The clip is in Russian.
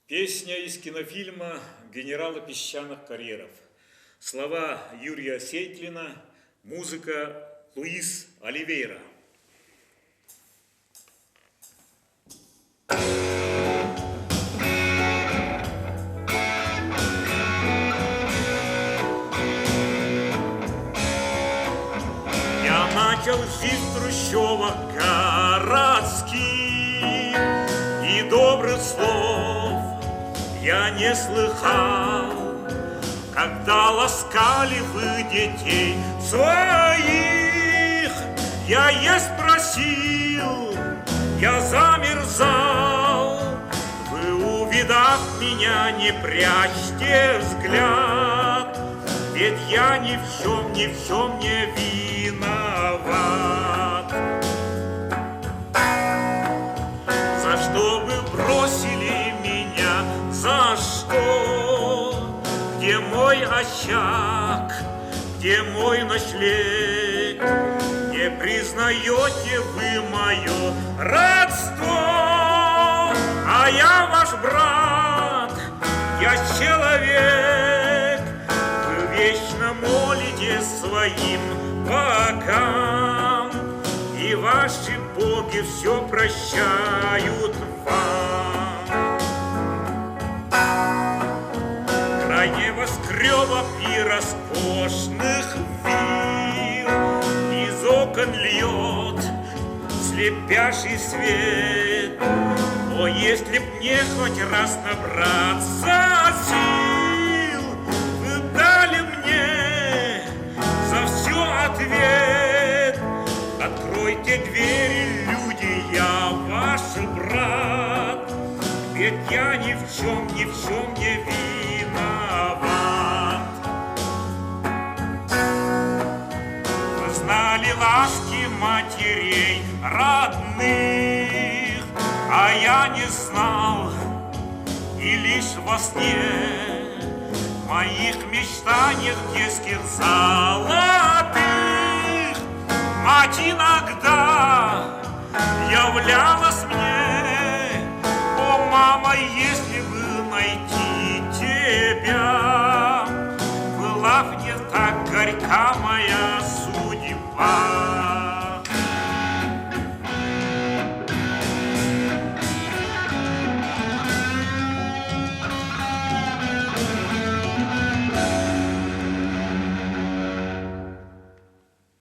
Песня из кинофильма «Генералы песчаных карьеров». Слова Юрия Сейтлина, музыка Луис Оливейра. Я начал жизнь в трущобах городских, и добрых слов я не слыхал, когда ласкали вы детей своих. Я есть просил, я замерзал. Вы, увидав меня, не прячьте взгляд, ведь я ни в чем не виноват. За что вы бросили меня, за что? Где мой очаг, где мой ночлег? Не признаете вы мое родство, а я ваш брат, я человек. Вы вечно молите своим богам, и ваши боги все прощают вам. Край небоскребов и роскошных вилл из окон льет слепящий свет. О, если б мне хоть раз набраться сил, вы дали мне за все ответ. Откройте двери, люди, я ваш брат, ведь я ни в чем не виноват. Вы знали ласки матерей родных, а я не знал, и лишь во сне в моих мечтаниях детских золотых мать иногда являлась мне. О, мама, если бы найти тебя, была б не так горька моя судьба.